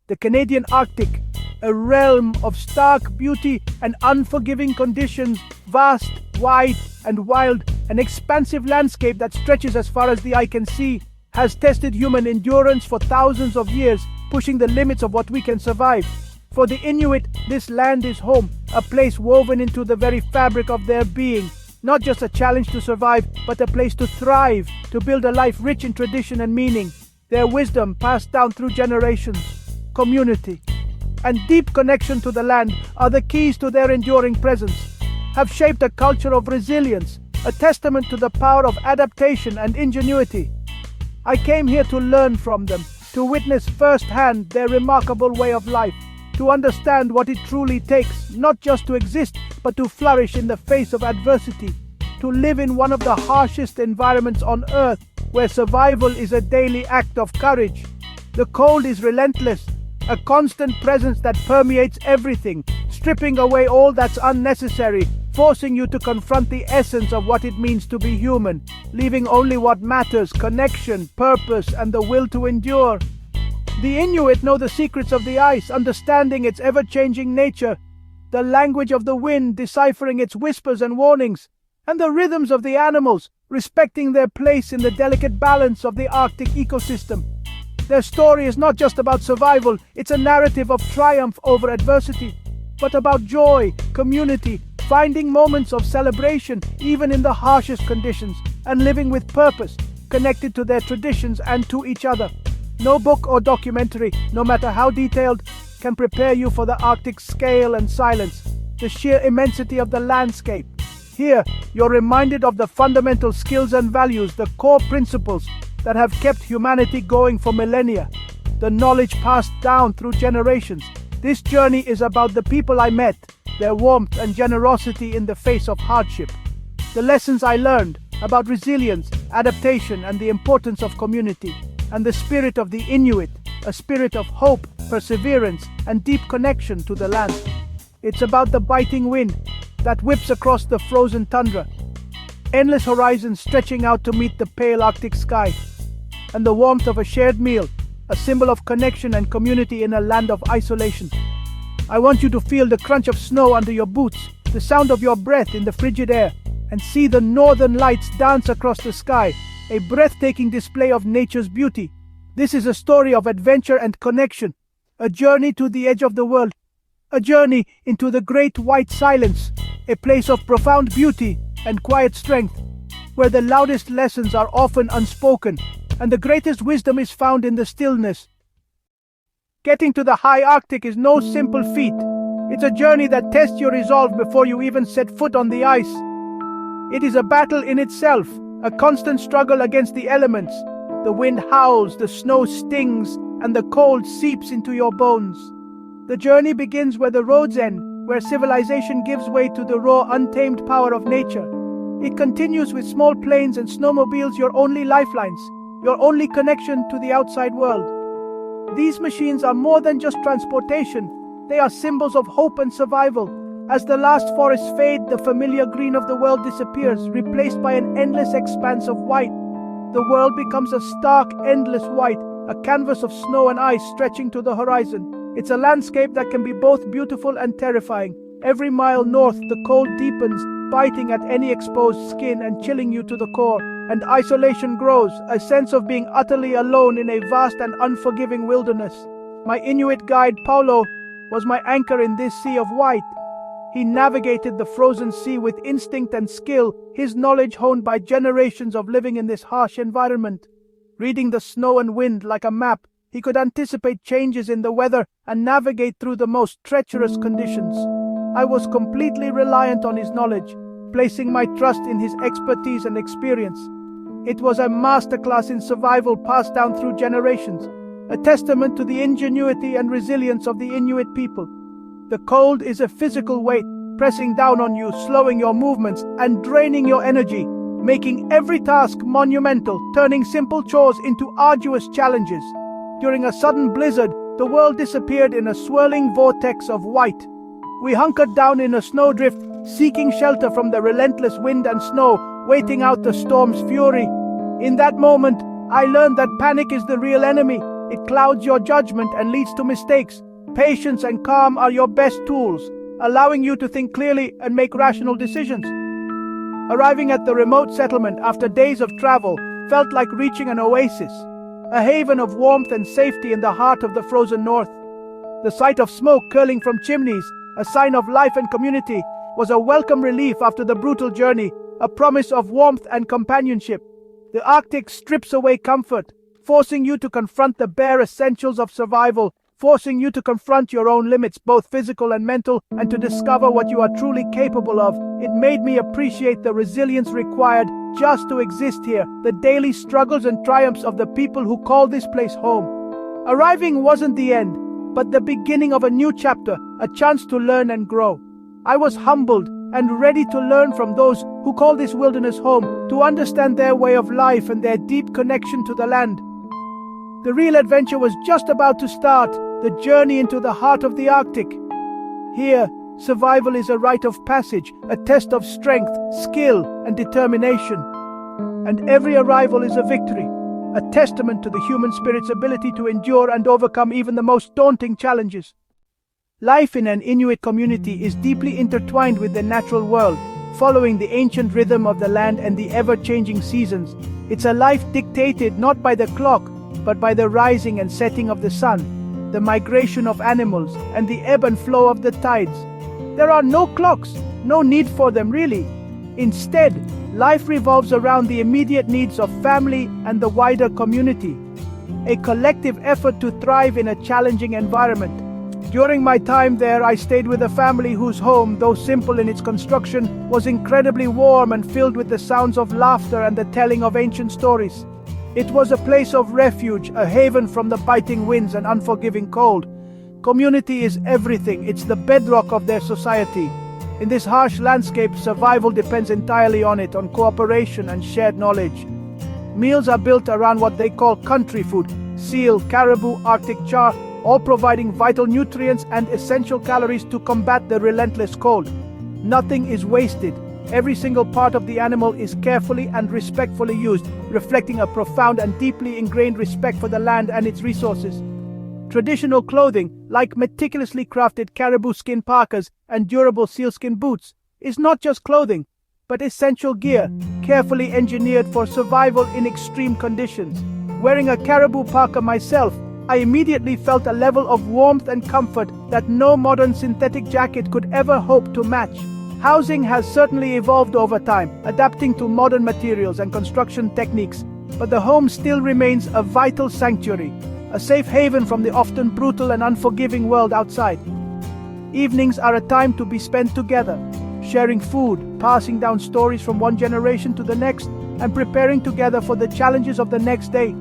the Canadian Arctic, a realm of stark beauty and unforgiving conditions, vast, wide, and wild, an expansive landscape that stretches as far as the eye can see, has tested human endurance for thousands of years, pushing the limits of what we can survive. For the Inuit, this land is home, a place woven into the very fabric of their being. Not just a challenge to survive, but a place to thrive, to build a life rich in tradition and meaning. Their wisdom, passed down through generations, community, and deep connection to the land are the keys to their enduring presence, have shaped a culture of resilience, a testament to the power of adaptation and ingenuity. I came here to learn from them, to witness firsthand their remarkable way of life, to understand what it truly takes, not just to exist, but to flourish in the face of adversity, to live in one of the harshest environments on Earth, where survival is a daily act of courage. The cold is relentless, a constant presence that permeates everything, stripping away all that's unnecessary, forcing you to confront the essence of what it means to be human, leaving only what matters: connection, purpose, and the will to endure. The Inuit know the secrets of the ice, understanding its ever-changing nature, the language of the wind, deciphering its whispers and warnings, and the rhythms of the animals, respecting their place in the delicate balance of the Arctic ecosystem. Their story is not just about survival, it's a narrative of triumph over adversity, but about joy, community, finding moments of celebration even in the harshest conditions, and living with purpose, connected to their traditions and to each other. No book or documentary, no matter how detailed, can prepare you for the Arctic's scale and silence, the sheer immensity of the landscape. Here, you're reminded of the fundamental skills and values, the core principles that have kept humanity going for millennia, the knowledge passed down through generations. This journey is about the people I met, their warmth and generosity in the face of hardship, the lessons I learned about resilience, adaptation, and the importance of community, and the spirit of the Inuit, a spirit of hope, perseverance, and deep connection to the land. It's about the biting wind that whips across the frozen tundra, endless horizons stretching out to meet the pale Arctic sky, and the warmth of a shared meal, a symbol of connection and community in a land of isolation. I want you to feel the crunch of snow under your boots, the sound of your breath in the frigid air, and see the northern lights dance across the sky, a breathtaking display of nature's beauty. This is a story of adventure and connection, a journey to the edge of the world, a journey into the great white silence, a place of profound beauty and quiet strength, where the loudest lessons are often unspoken, and the greatest wisdom is found in the stillness. Getting to the high Arctic is no simple feat. It's a journey that tests your resolve before you even set foot on the ice. It is a battle in itself, a constant struggle against the elements. The wind howls, the snow stings, and the cold seeps into your bones. The journey begins where the roads end, where civilization gives way to the raw, untamed power of nature. It continues with small planes and snowmobiles, your only lifelines, your only connection to the outside world. These machines are more than just transportation. They are symbols of hope and survival. As the last forests fade, the familiar green of the world disappears, replaced by an endless expanse of white. The world becomes a stark, endless white, a canvas of snow and ice stretching to the horizon. It's a landscape that can be both beautiful and terrifying. Every mile north, the cold deepens, biting at any exposed skin and chilling you to the core. And isolation grows, a sense of being utterly alone in a vast and unforgiving wilderness. My Inuit guide, Paulo, was my anchor in this sea of white. He navigated the frozen sea with instinct and skill, his knowledge honed by generations of living in this harsh environment. Reading the snow and wind like a map, he could anticipate changes in the weather and navigate through the most treacherous conditions. I was completely reliant on his knowledge, placing my trust in his expertise and experience. It was a masterclass in survival passed down through generations, a testament to the ingenuity and resilience of the Inuit people. The cold is a physical weight, pressing down on you, slowing your movements, and draining your energy, making every task monumental, turning simple chores into arduous challenges. During a sudden blizzard, the world disappeared in a swirling vortex of white. We hunkered down in a snowdrift, seeking shelter from the relentless wind and snow, waiting out the storm's fury. In that moment, I learned that panic is the real enemy. It clouds your judgment and leads to mistakes. Patience and calm are your best tools, allowing you to think clearly and make rational decisions. Arriving at the remote settlement after days of travel felt like reaching an oasis, a haven of warmth and safety in the heart of the frozen north. The sight of smoke curling from chimneys, a sign of life and community, was a welcome relief after the brutal journey, a promise of warmth and companionship. The Arctic strips away comfort, forcing you to confront the bare essentials of survival, forcing you to confront your own limits, both physical and mental, and to discover what you are truly capable of. It made me appreciate the resilience required just to exist here, the daily struggles and triumphs of the people who call this place home. Arriving wasn't the end, but the beginning of a new chapter, a chance to learn and grow. I was humbled and ready to learn from those who call this wilderness home, to understand their way of life and their deep connection to the land. The real adventure was just about to start, the journey into the heart of the Arctic. Here, survival is a rite of passage, a test of strength, skill, and determination. And every arrival is a victory, a testament to the human spirit's ability to endure and overcome even the most daunting challenges. Life in an Inuit community is deeply intertwined with the natural world, following the ancient rhythm of the land and the ever-changing seasons. It's a life dictated not by the clock, but by the rising and setting of the sun, the migration of animals, and the ebb and flow of the tides. There are no clocks, no need for them really. Instead, life revolves around the immediate needs of family and the wider community, a collective effort to thrive in a challenging environment. During my time there, I stayed with a family whose home, though simple in its construction, was incredibly warm and filled with the sounds of laughter and the telling of ancient stories. It was a place of refuge, a haven from the biting winds and unforgiving cold. Community is everything. It's the bedrock of their society. In this harsh landscape, survival depends entirely on it, on cooperation and shared knowledge. Meals are built around what they call country food: seal, caribou, Arctic char, all providing vital nutrients and essential calories to combat the relentless cold. Nothing is wasted. Every single part of the animal is carefully and respectfully used, reflecting a profound and deeply ingrained respect for the land and its resources. Traditional clothing, like meticulously crafted caribou skin parkas and durable sealskin boots, is not just clothing, but essential gear, carefully engineered for survival in extreme conditions. Wearing a caribou parka myself, I immediately felt a level of warmth and comfort that no modern synthetic jacket could ever hope to match. Housing has certainly evolved over time, adapting to modern materials and construction techniques, but the home still remains a vital sanctuary, a safe haven from the often brutal and unforgiving world outside. Evenings are a time to be spent together, sharing food, passing down stories from one generation to the next, and preparing together for the challenges of the next day.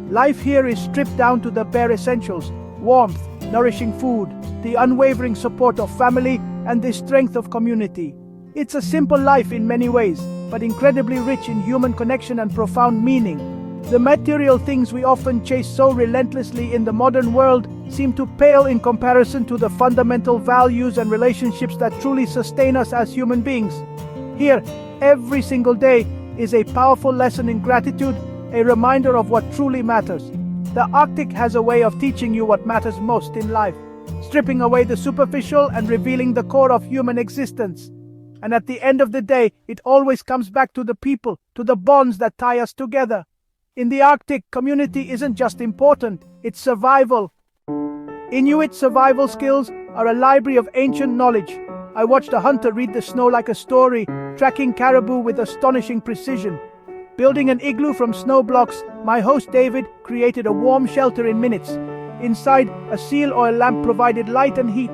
Life here is stripped down to the bare essentials: warmth, nourishing food, the unwavering support of family, and the strength of community. It's a simple life in many ways, but incredibly rich in human connection and profound meaning. The material things we often chase so relentlessly in the modern world seem to pale in comparison to the fundamental values and relationships that truly sustain us as human beings. Here, every single day is a powerful lesson in gratitude, a reminder of what truly matters. The Arctic has a way of teaching you what matters most in life, stripping away the superficial and revealing the core of human existence. And at the end of the day, it always comes back to the people, to the bonds that tie us together. In the Arctic, community isn't just important, it's survival. Inuit survival skills are a library of ancient knowledge. I watched a hunter read the snow like a story, tracking caribou with astonishing precision. Building an igloo from snow blocks, my host David created a warm shelter in minutes. Inside, a seal oil lamp provided light and heat,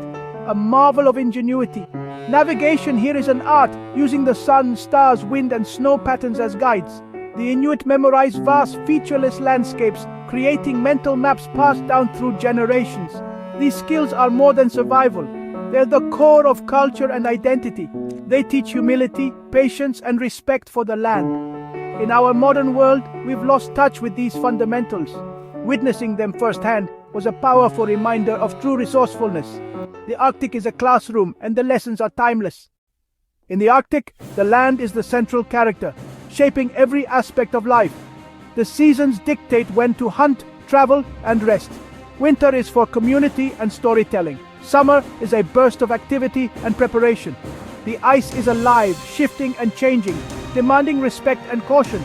a marvel of ingenuity. Navigation here is an art, using the sun, stars, wind, and snow patterns as guides. The Inuit memorize vast, featureless landscapes, creating mental maps passed down through generations. These skills are more than survival. They're the core of culture and identity. They teach humility, patience, and respect for the land. In our modern world, we've lost touch with these fundamentals. Witnessing them firsthand was a powerful reminder of true resourcefulness. The Arctic is a classroom, and the lessons are timeless. In the Arctic, the land is the central character, shaping every aspect of life. The seasons dictate when to hunt, travel, and rest. Winter is for community and storytelling. Summer is a burst of activity and preparation. The ice is alive, shifting and changing, demanding respect and caution.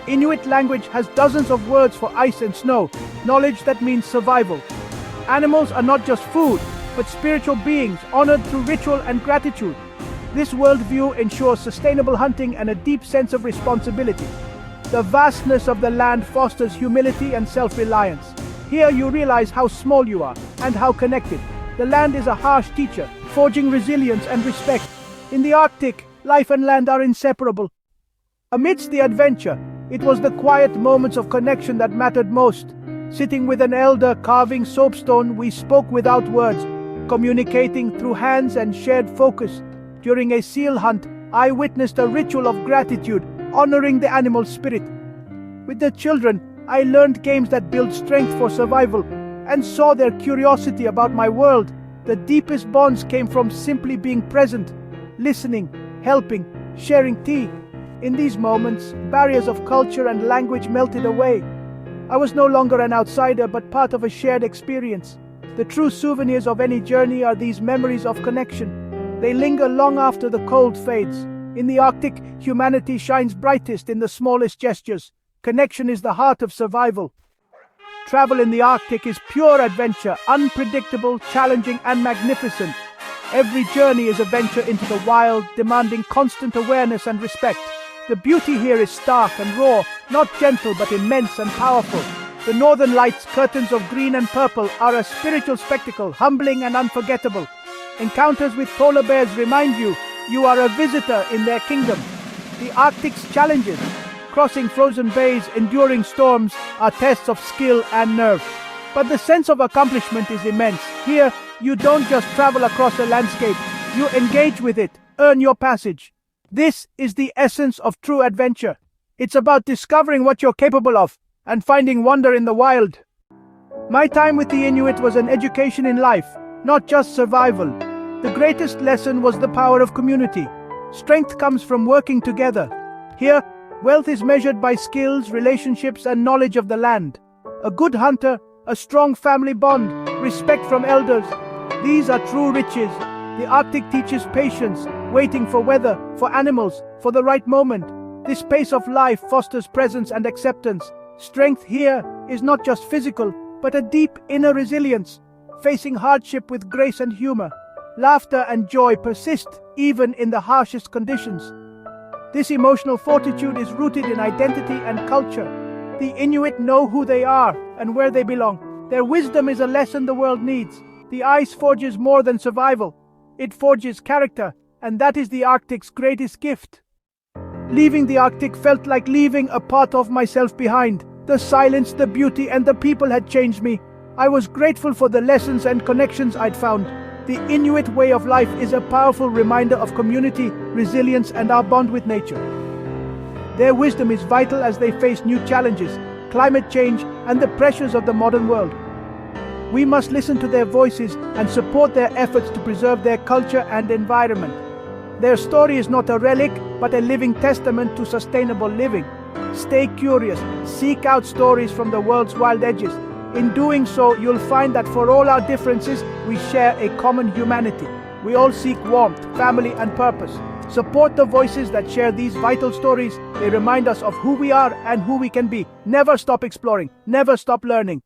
Inuit language has dozens of words for ice and snow, knowledge that means survival. Animals are not just food, but spiritual beings honored through ritual and gratitude. This worldview ensures sustainable hunting and a deep sense of responsibility. The vastness of the land fosters humility and self-reliance. Here you realize how small you are and how connected. The land is a harsh teacher, forging resilience and respect. In the Arctic, life and land are inseparable. Amidst the adventure, it was the quiet moments of connection that mattered most. Sitting with an elder carving soapstone, we spoke without words, communicating through hands and shared focus. During a seal hunt, I witnessed a ritual of gratitude, honoring the animal spirit. With the children, I learned games that build strength for survival and saw their curiosity about my world. The deepest bonds came from simply being present, listening, helping, sharing tea. In these moments, barriers of culture and language melted away. I was no longer an outsider, but part of a shared experience. The true souvenirs of any journey are these memories of connection. They linger long after the cold fades. In the Arctic, humanity shines brightest in the smallest gestures. Connection is the heart of survival. Travel in the Arctic is pure adventure, unpredictable, challenging, and magnificent. Every journey is a venture into the wild, demanding constant awareness and respect. The beauty here is stark and raw, not gentle but immense and powerful. The northern lights, curtains of green and purple, are a spiritual spectacle, humbling and unforgettable. Encounters with polar bears remind you are a visitor in their kingdom. The Arctic's challenges, crossing frozen bays, enduring storms, are tests of skill and nerve. But the sense of accomplishment is immense. Here, you don't just travel across a landscape, you engage with it, earn your passage. This is the essence of true adventure. It's about discovering what you're capable of and finding wonder in the wild. My time with the Inuit was an education in life, not just survival. The greatest lesson was the power of community. Strength comes from working together. Here, wealth is measured by skills, relationships, and knowledge of the land. A good hunter, a strong family bond, respect from elders. These are true riches. The Arctic teaches patience, waiting for weather, for animals, for the right moment. This pace of life fosters presence and acceptance. Strength here is not just physical, but a deep inner resilience, facing hardship with grace and humor. Laughter and joy persist even in the harshest conditions. This emotional fortitude is rooted in identity and culture. The Inuit know who they are and where they belong. Their wisdom is a lesson the world needs. The ice forges more than survival. It forges character, and that is the Arctic's greatest gift. Leaving the Arctic felt like leaving a part of myself behind. The silence, the beauty, and the people had changed me. I was grateful for the lessons and connections I'd found. The Inuit way of life is a powerful reminder of community, resilience, and our bond with nature. Their wisdom is vital as they face new challenges, climate change, and the pressures of the modern world. We must listen to their voices and support their efforts to preserve their culture and environment. Their story is not a relic, but a living testament to sustainable living. Stay curious, seek out stories from the world's wild edges. In doing so, you'll find that for all our differences, we share a common humanity. We all seek warmth, family, and purpose. Support the voices that share these vital stories. They remind us of who we are and who we can be. Never stop exploring, never stop learning.